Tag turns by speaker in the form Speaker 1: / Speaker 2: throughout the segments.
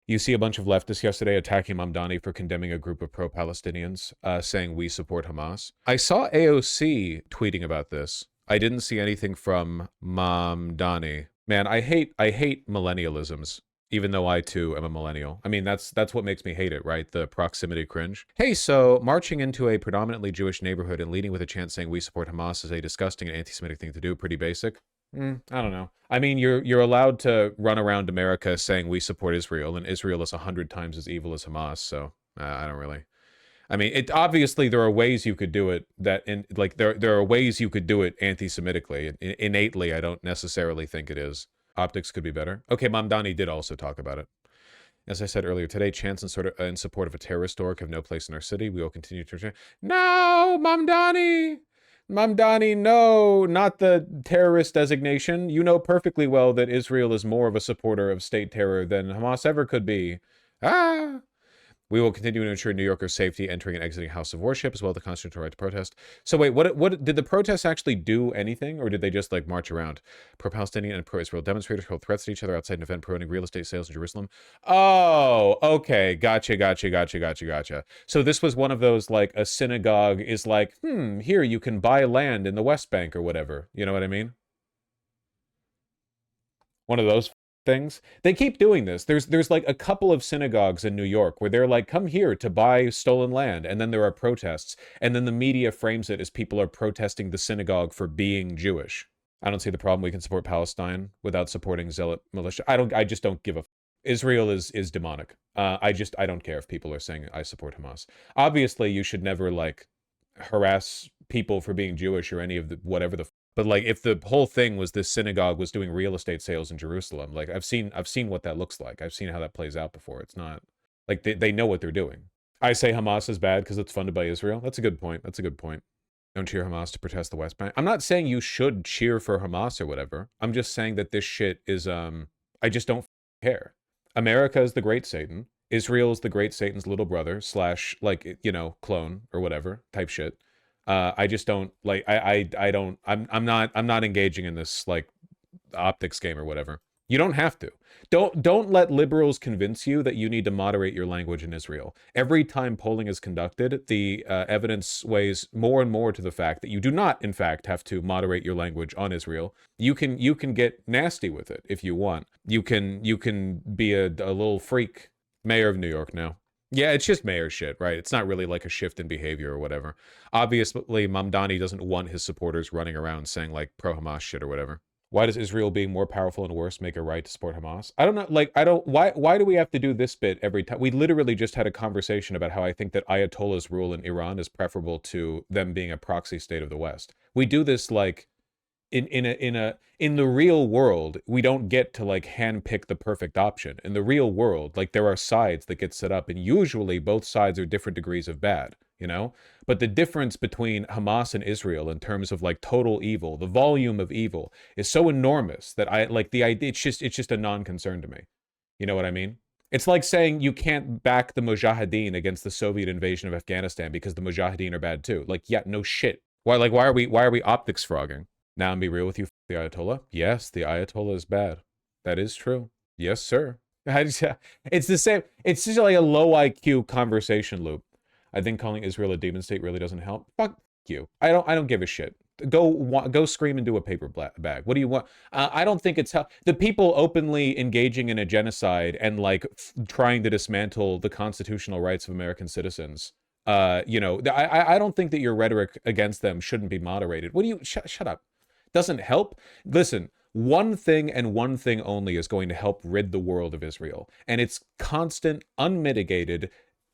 Speaker 1: You see a bunch of leftists yesterday attacking Mamdani for condemning a group of pro-Palestinians, saying we support Hamas. I saw AOC tweeting about this. I didn't see anything from Mamdani. Man, I hate millennialisms, even though I too am a millennial. I mean, that's what makes me hate it, right? The proximity cringe. Hey, so marching into a predominantly Jewish neighborhood and leading with a chant saying we support Hamas is a disgusting and anti-Semitic thing to do. Pretty basic. I don't know. I mean, you're allowed to run around America saying we support Israel, and Israel is 100 times as evil as Hamas. So I don't really. I mean, it obviously there are ways you could do it that there are ways you could do it anti-Semitically. Innately, I don't necessarily think it is. Optics could be better. Okay, Mamdani did also talk about it. As I said earlier today, chants in support of a terrorist org have no place in our city. We will continue to. No, Mamdani. Mamdani, no, not the terrorist designation. You know perfectly well that Israel is more of a supporter of state terror than Hamas ever could be. Ah! We will continue to ensure New Yorkers' safety entering and exiting house of worship, as well as the constitutional right to protest. So wait, what did the protests actually do anything, or did they just like march around? Pro-Palestinian and pro-Israel demonstrators hurled threats at each other outside an event promoting real estate sales in Jerusalem. Oh, okay, gotcha. So this was one of those, like, a synagogue is like, here you can buy land in the West Bank or whatever. You know what I mean? One of those things. They keep doing this. There's like a couple of synagogues in New York where they're like, come here to buy stolen land, and then there are protests, and then the media frames it as people are protesting the synagogue for being Jewish. I don't see the problem. We can support Palestine without supporting zealot militia. I just don't give a Israel is demonic. I don't care if people are saying I support Hamas. Obviously, you should never like harass people for being Jewish or any of the whatever the. But like, if the whole thing was this synagogue was doing real estate sales in Jerusalem, like I've seen what that looks like. I've seen how that plays out before. It's not like they know what they're doing. I say Hamas is bad because it's funded by Israel. That's a good point. Don't cheer Hamas to protest the West Bank. I'm not saying you should cheer for Hamas or whatever. I'm just saying that this shit is I just don't care. America is the great Satan. Israel is the great Satan's little brother / like, you know, clone or whatever type shit. I just don't like. I'm not engaging in this like optics game or whatever. You don't have to. Don't let liberals convince you that you need to moderate your language in Israel. Every time polling is conducted, the evidence weighs more and more to the fact that you do not, in fact, have to moderate your language on Israel. You can get nasty with it if you want. You can be a little freak. Mayor of New York now. Yeah, it's just mayor shit, right? It's not really like a shift in behavior or whatever. Obviously, Mamdani doesn't want his supporters running around saying like pro-Hamas shit or whatever. Why does Israel being more powerful and worse make it right to support Hamas? I don't know. Like, why do we have to do this bit every time? We literally just had a conversation about how I think that Ayatollah's rule in Iran is preferable to them being a proxy state of the West. We do this like in the real world. We don't get to like handpick the perfect option. In the real world, like there are sides that get set up, and usually both sides are different degrees of bad, you know? But the difference between Hamas and Israel in terms of like total evil, the volume of evil is so enormous that I like the idea, it's just a non-concern to me. You know what I mean? It's like saying you can't back the Mujahideen against the Soviet invasion of Afghanistan because the Mujahideen are bad too. Like, yeah, no shit. Why are we optics frogging? Now and be real with you, the Ayatollah? Yes, the Ayatollah is bad. That is true. Yes, sir. It's the same. It's just like a low IQ conversation loop. I think calling Israel a demon state really doesn't help. Fuck you. I don't give a shit. Go scream into a paper bag. What do you want? I don't think it's the people openly engaging in a genocide and like trying to dismantle the constitutional rights of American citizens. You know, I don't think that your rhetoric against them shouldn't be moderated. What do you shut up? Doesn't help. Listen, one thing and one thing only is going to help rid the world of Israel, and it's constant, unmitigated,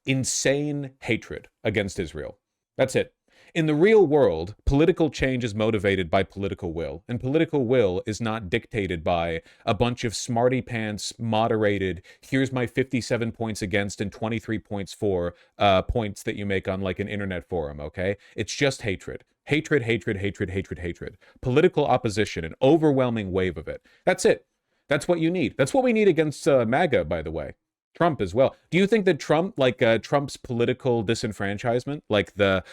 Speaker 1: insane hatred against Israel. That's it. In the real world, political change is motivated by political will, and political will is not dictated by a bunch of smarty pants, moderated, here's my 57 points against and 23 points for points that you make on like an internet forum, okay? It's just hatred. Hatred. Political opposition, an overwhelming wave of it. That's it. That's what you need. That's what we need against MAGA, by the way. Trump as well. Do you think that Trump, like Trump's political disenfranchisement, like the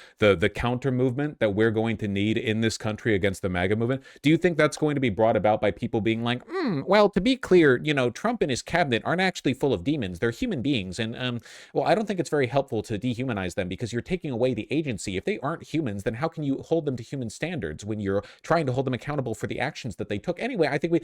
Speaker 1: counter movement that we're going to need in this country against the MAGA movement, do you think that's going to be brought about by people being like, well, to be clear, Trump and his cabinet aren't actually full of demons; they're human beings, and well, I don't think it's very helpful to dehumanize them because you're taking away the agency. If they aren't humans, then how can you hold them to human standards when you're trying to hold them accountable for the actions that they took? Anyway, I think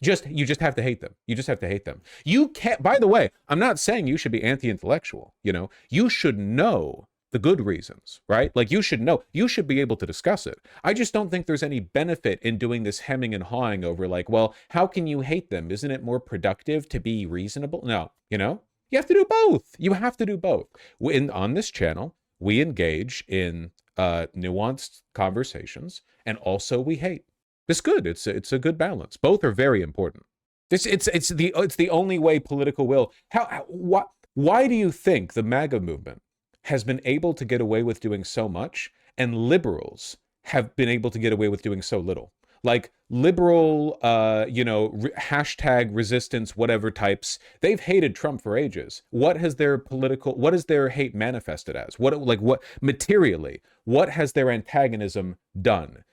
Speaker 1: you just have to hate them. You just have to hate them. You can't, by the way, I'm not saying you should be anti-intellectual, you should know the good reasons, right? Like you should know, you should be able to discuss it. I just don't think there's any benefit in doing this hemming and hawing over like, well, how can you hate them? Isn't it more productive to be reasonable? No, you have to do both. You have to do both. On this channel, we engage in nuanced conversations, and also we hate. It's good. It's a good balance. Both are very important. It's the only way political will. Why do you think the MAGA movement has been able to get away with doing so much, and liberals have been able to get away with doing so little? Like liberal, hashtag resistance, whatever types, they've hated Trump for ages. What is their hate manifested as? What materially, what has their antagonism done?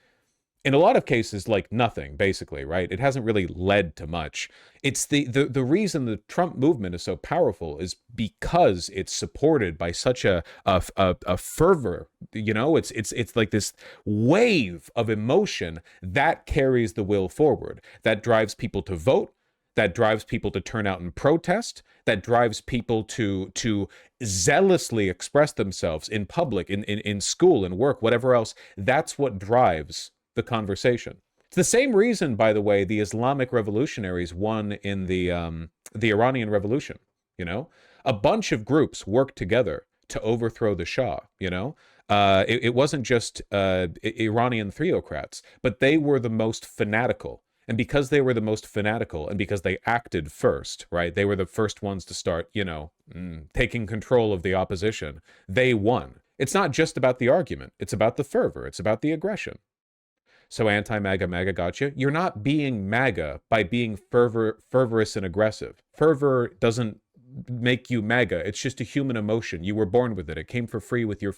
Speaker 1: In a lot of cases, like nothing, basically, right? It hasn't really led to much. It's the reason the Trump movement is so powerful is because it's supported by such a fervor. It's like this wave of emotion that carries the will forward, that drives people to vote, that drives people to turn out and protest, that drives people to zealously express themselves in public, in school, in work, whatever else. That's what drives the conversation. It's the same reason, by the way, the Islamic revolutionaries won in the Iranian Revolution. A bunch of groups worked together to overthrow the Shah. It wasn't just Iranian theocrats, but they were the most fanatical. And because they were the most fanatical, and because they acted first, right? They were the first ones to start, taking control of the opposition. They won. It's not just about the argument. It's about the fervor. It's about the aggression. So anti-MAGA, MAGA gotcha. You're not being MAGA by being fervorous and aggressive. Fervor doesn't make you MAGA. It's just a human emotion. You were born with it. It came for free with your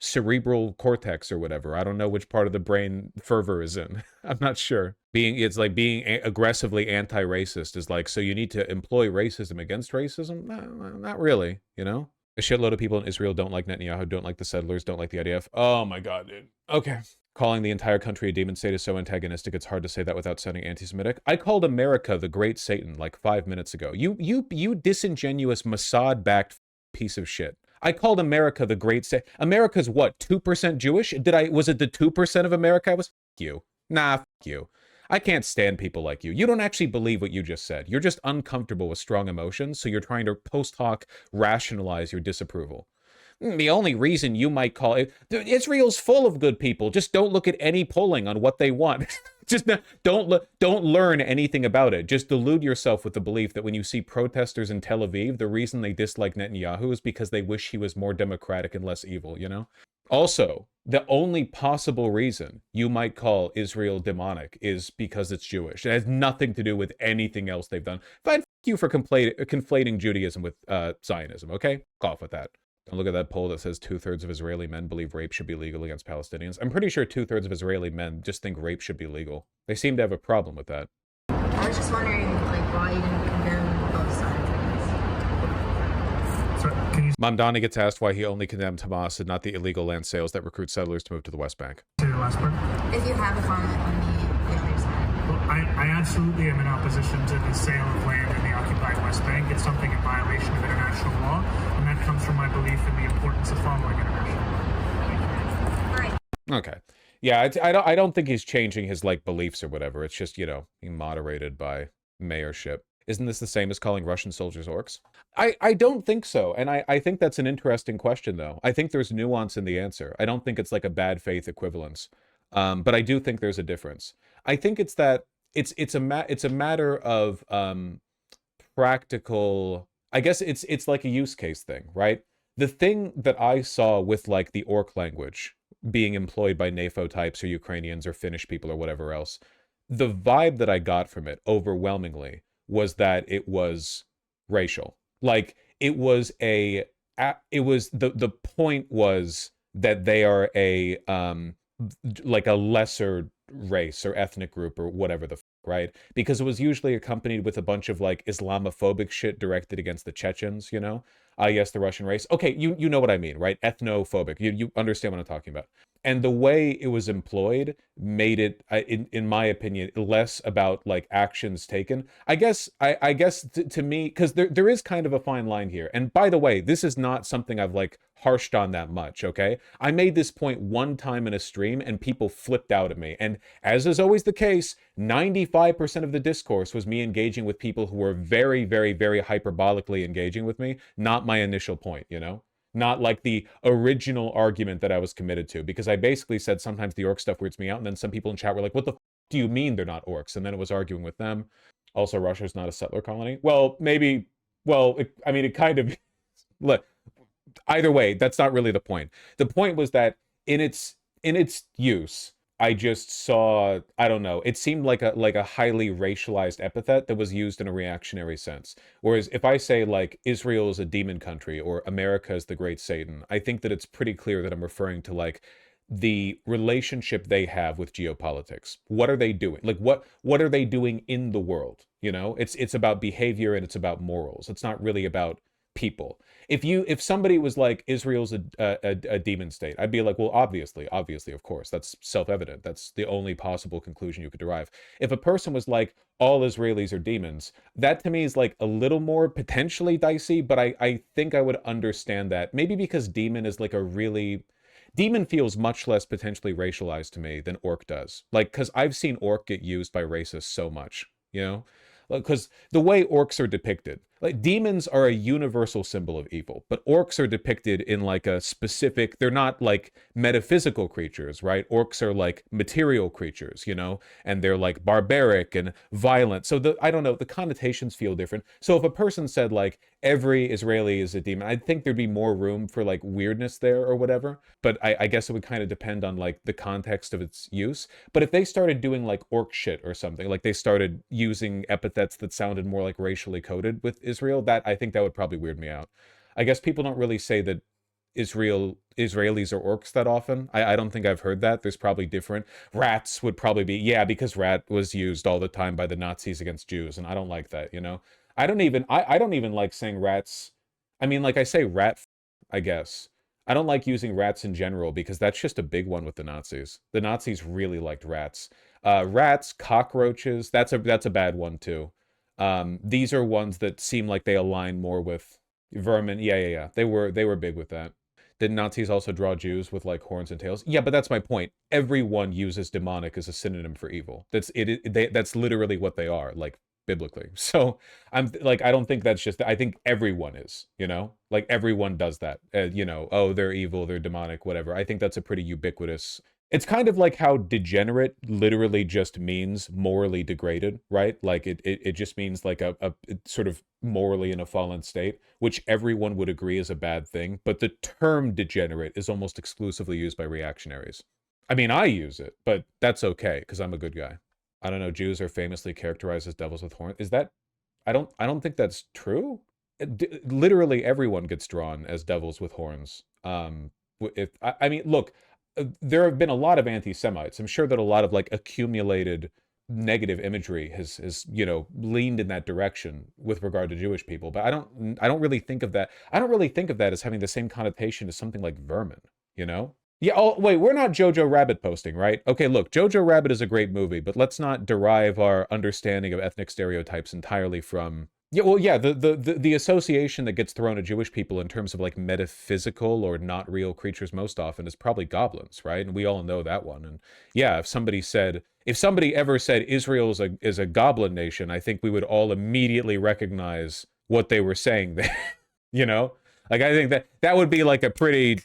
Speaker 1: cerebral cortex or whatever. I don't know which part of the brain fervor is in. I'm not sure. It's like being aggressively anti-racist is like, so you need to employ racism against racism? No, not really, A shitload of people in Israel don't like Netanyahu, don't like the settlers, don't like the IDF. Oh my God, dude. Okay. Calling the entire country a demon state is so antagonistic, it's hard to say that without sounding anti-Semitic. I called America the Great Satan like 5 minutes ago. You disingenuous Mossad-backed piece of shit. I called America the Great Satan. America's what, 2% Jewish? Was it the 2% of America I was? F you. Nah, f you. I can't stand people like you. You don't actually believe what you just said. You're just uncomfortable with strong emotions, so you're trying to post hoc rationalize your disapproval. The only reason you might call it, Israel's full of good people. Just don't look at any polling on what they want. Just don't learn anything about it. Just delude yourself with the belief that when you see protesters in Tel Aviv, the reason they dislike Netanyahu is because they wish he was more democratic and less evil, Also, the only possible reason you might call Israel demonic is because it's Jewish. It has nothing to do with anything else they've done. But f you for conflating Judaism with Zionism, okay? Off with that. Don't look at that poll that says 2/3 of Israeli men believe rape should be legal against Palestinians. I'm pretty sure 2/3 of Israeli men just think rape should be legal. They seem to have a problem with that.
Speaker 2: I was just wondering, why you didn't condemn both sides, I guess.
Speaker 1: Mamdani gets asked why he only condemned Hamas and not the illegal land sales that recruit settlers to move to the West Bank.
Speaker 2: Say the last part. If you have a comment on the other side.
Speaker 3: Well, I absolutely am in opposition to the sale of land in the occupied West Bank. It's something in violation of international law, and that comes from my belief in the importance of following international law.
Speaker 2: Right.
Speaker 1: Okay. Yeah, I don't think he's changing his beliefs or whatever. It's just, being moderated by mayorship. Isn't this the same as calling Russian soldiers orcs? I don't think so. And I think that's an interesting question, though. I think there's nuance in the answer. I don't think it's like a bad faith equivalence. But I do think there's a difference. I think it's that it's a matter of practical. I guess it's like a use case thing, right? The thing that I saw with the orc language being employed by NAFO types or Ukrainians or Finnish people or whatever else, the vibe that I got from it overwhelmingly was that it was racial. Like it was the point was that they are a like a lesser race or ethnic group or whatever right? Because it was usually accompanied with a bunch of like Islamophobic shit directed against the Chechens, you know? Yes, the Russian race. Okay, you know what I mean, right? Ethnophobic. You understand what I'm talking about. And the way it was employed made it, in my opinion, less about like actions taken. I guess to me, because there is kind of a fine line here. And by the way, this is not something I've like harshed on that much. Okay, I made this point one time in a stream, and people flipped out at me. And as is always the case, 95% of the discourse was me engaging with people who were very, very, very hyperbolically engaging with me, not my initial point. You know, not like the original argument that I was committed to, because I basically said sometimes the orc stuff weirds me out, and then some people in chat were like, what the do you mean they're not orcs? And then it was arguing with them. Also, Russia's not a settler colony. Well, maybe, I mean, it kind of, look, either way, that's not really the point. The point was that in its use, I just saw, I don't know, it seemed like a highly racialized epithet that was used in a reactionary sense. Whereas if I say like Israel is a demon country or America is the great Satan, I think that it's pretty clear that I'm referring to like the relationship they have with geopolitics. What are they doing? Like what are they doing in the world? You know, it's about behavior and it's about morals. It's not really about people. If somebody was like Israel's a demon state, I'd be like, well, obviously, of course, that's self-evident. That's the only possible conclusion you could derive. If a person was like all Israelis are demons, that to me is like a little more potentially dicey, but I think I would understand that. Maybe because demon is like a really demon feels much less potentially racialized to me than orc does. Like, because I've seen orc get used by racists so much, you know? Because the way orcs are depicted, like demons are a universal symbol of evil, but orcs are depicted in like a specific, they're not like metaphysical creatures, right? Orcs are like material creatures, you know, and they're like barbaric and violent. So I don't know, the connotations feel different. So if a person said like every Israeli is a demon, I think there'd be more room for like weirdness there or whatever. But I guess it would kind of depend on like the context of its use. But if they started doing like orc shit or something, like they started using epithets that sounded more like racially coded with Israel, that I think that would probably weird me out. I guess people don't really say that Israelis are orcs that often. I don't think I've heard that. There's probably different. Rats would probably be, yeah, because rat was used all the time by the Nazis against Jews, and I don't like that, you know? I don't even like saying rats. I mean, like I say I guess. I don't like using rats in general because that's just a big one with the Nazis. The Nazis really liked rats. Rats, cockroaches, that's a bad one too. These are ones that seem like they align more with vermin. Yeah. They were big with that. Did Nazis also draw Jews with like horns and tails? Yeah, but that's my point. Everyone uses demonic as a synonym for evil. That's literally what they are, like biblically. So I'm like, I don't think that's just, I think everyone is, you know, like everyone does that. You know, oh, they're evil, they're demonic, whatever. I think that's a pretty ubiquitous. It's kind of like how degenerate literally just means morally degraded, right? Like it just means like a sort of morally in a fallen state, which everyone would agree is a bad thing. But the term degenerate is almost exclusively used by reactionaries. I mean, I use it, but that's okay because I'm a good guy. I don't know. Jews are famously characterized as devils with horns. Is that? I don't think that's true. Literally everyone gets drawn as devils with horns. If I mean, look, there have been a lot of anti-Semites. I'm sure that a lot of like accumulated negative imagery has you know leaned in that direction with regard to Jewish people. But I don't really think of that. I don't really think of that as having the same connotation as something like vermin. You know? Yeah, oh, wait, we're not Jojo Rabbit posting, right? Okay, look, Jojo Rabbit is a great movie, but let's not derive our understanding of ethnic stereotypes entirely from... Yeah, well, yeah, the association that gets thrown at Jewish people in terms of, like, metaphysical or not real creatures most often is probably goblins, right? And we all know that one. And yeah, if somebody ever said Israel is a goblin nation, I think we would all immediately recognize what they were saying there, you know? Like, I think that would be like a pretty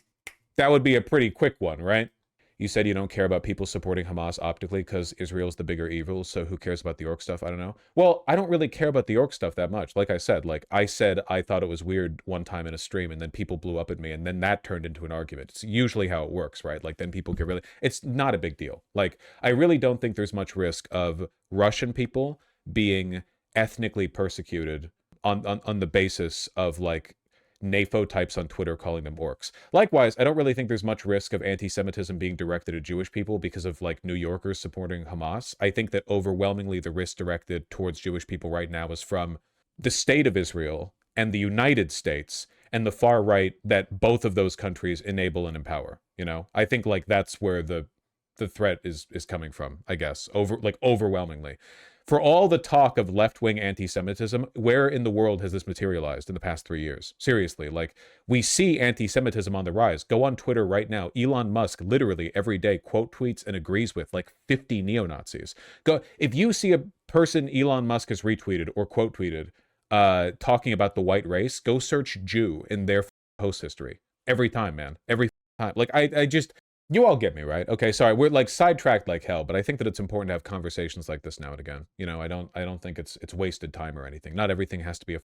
Speaker 1: quick one, right? You said you don't care about people supporting Hamas optically because Israel's the bigger evil, so who cares about the orc stuff? I don't know. Well, I don't really care about the orc stuff that much. Like I said I thought it was weird one time in a stream, and then people blew up at me, and then that turned into an argument. It's usually how it works, right? Like, then people get really... It's not a big deal. Like, I really don't think there's much risk of Russian people being ethnically persecuted on the basis of like NAFO types on Twitter calling them orcs. Likewise, I don't really think there's much risk of anti-Semitism being directed at Jewish people because of like New Yorkers supporting Hamas. I think that overwhelmingly the risk directed towards Jewish people right now is from the state of Israel and the United States and the far right that both of those countries enable and empower. You know, I think like that's where the threat is coming from, I guess, overwhelmingly. For all the talk of left-wing anti-Semitism, where in the world has this materialized in the past 3 years? Seriously, like, we see anti-Semitism on the rise. Go on Twitter right now. Elon Musk literally every day quote tweets and agrees with like 50 neo-Nazis. Go, if you see a person Elon Musk has retweeted or quote tweeted talking about the white race, go search Jew in their post history. Every time, man. Every time. Like, I just... You all get me, right? Okay, sorry, we're like sidetracked like hell, but I think that it's important to have conversations like this now and again. You know, I don't think it's wasted time or anything. Not everything has to be a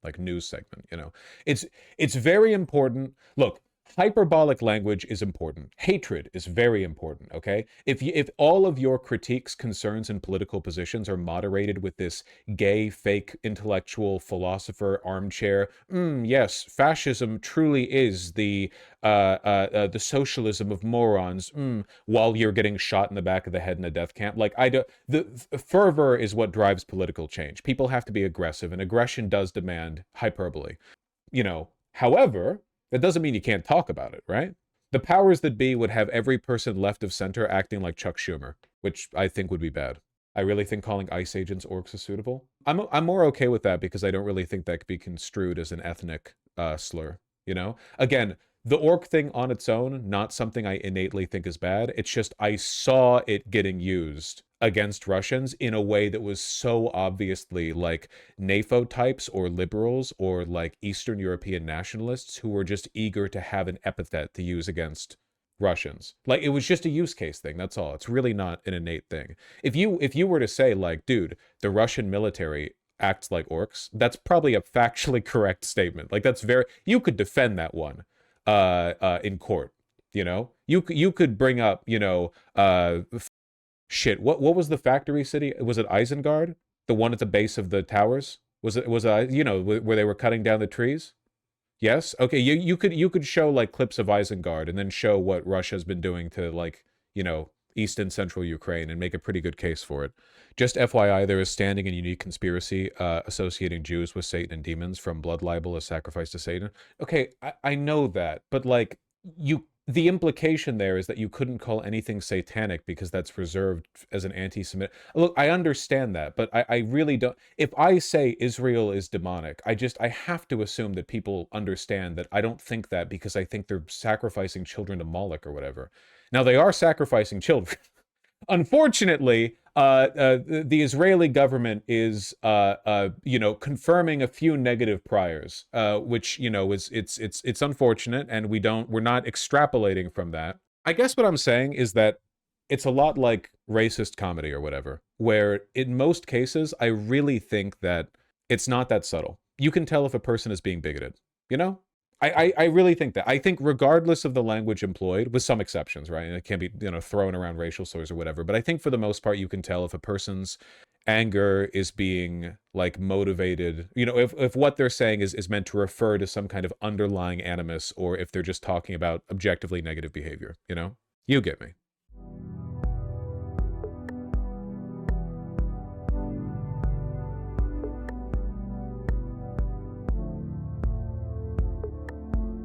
Speaker 1: like news segment, you know. It's very important. Look, hyperbolic language is important. Hatred is very important, okay? If all of your critiques, concerns, and political positions are moderated with this gay, fake, intellectual, philosopher, armchair, yes, fascism truly is the socialism of morons, while you're getting shot in the back of the head in a death camp. Like, the fervor is what drives political change. People have to be aggressive, and aggression does demand hyperbole. You know, however, that doesn't mean you can't talk about it, right? The powers that be would have every person left of center acting like Chuck Schumer, which I think would be bad. I really think calling ICE agents orcs is suitable. I'm more okay with that because I don't really think that could be construed as an ethnic slur, you know? Again, the orc thing on its own, not something I innately think is bad. It's just I saw it getting used against Russians in a way that was so obviously like NAFO types or liberals or like Eastern European nationalists who were just eager to have an epithet to use against Russians. Like, it was just a use case thing, that's all. It's really not an innate thing. If you were to say like, dude, the Russian military acts like orcs, that's probably a factually correct statement. Like, that's very... You could defend that one in court, you know? You could bring up, you know, shit, what was the factory city? Was it Isengard? The one at the base of the towers? Was it you know, where they were cutting down the trees? Yes? Okay, you could show like clips of Isengard and then show what Russia's been doing to, like, you know, East and Central Ukraine and make a pretty good case for it. Just FYI, there is standing and unique conspiracy associating Jews with Satan and demons, from blood libel as sacrifice to Satan. Okay, I know that, but like, the implication there is that you couldn't call anything satanic because that's reserved as an anti-Semitic. Look, I understand that, but I really don't... If I say Israel is demonic, I have to assume that people understand that I don't think that because I think they're sacrificing children to Moloch or whatever. Now, they are sacrificing children. Unfortunately, the Israeli government is, you know, confirming a few negative priors, which, you know, it's unfortunate, and we're not extrapolating from that. I guess what I'm saying is that it's a lot like racist comedy or whatever, where in most cases, I really think that it's not that subtle. You can tell if a person is being bigoted, you know? I really think that. I think regardless of the language employed, with some exceptions, right? And it can be, you know, thrown around racial slurs or whatever. But I think for the most part, you can tell if a person's anger is being like motivated, you know, if what they're saying is meant to refer to some kind of underlying animus, or if they're just talking about objectively negative behavior, you know? You get me.